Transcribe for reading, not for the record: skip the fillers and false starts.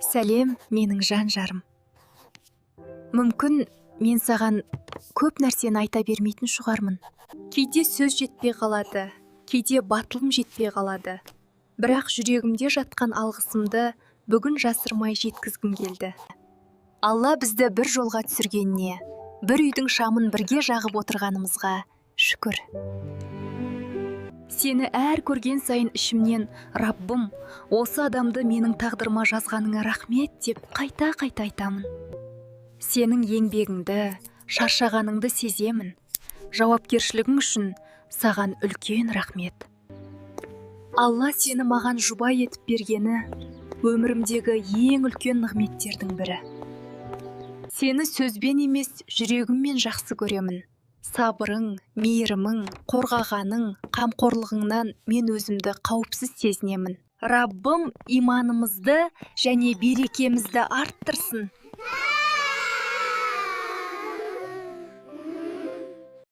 Сәлем, менің жан жарым. Мүмкін мен саған көп нәрсені айта бермейтін шығармын. Кейде сөз жетпей қалады, кейде батылым жетпей қалады. Бірақ жүрегімде жатқан алғысымды бүгін жасырмай жеткізгім келді. Алла бізді бір жолға түсіргеніне, бір үйдің шамын бірге жағып отырғанымызға шүкір. Сені әр көрген сайын ішімнен Раббым, осы адамды менің тағдырыма жазғаныңа рахмет деп қайта-қайта айтамын. Сенің еңбегіңді, шаршағаныңды сеземін. Жауапкершілігің үшін саған үлкен рахмет. Алла сені маған жұбай етіп бергені өмірімдегі ең үлкен нығметтердің бірі. Сені сөзбен емес, жүрегіммен жақсы көремін. Сабырың, мейірімің, қорғағаның, қамқорлығыңнан мен өзімді қауіпсіз сезінемін. Раббым иманымызды және берекемізді арттырсын.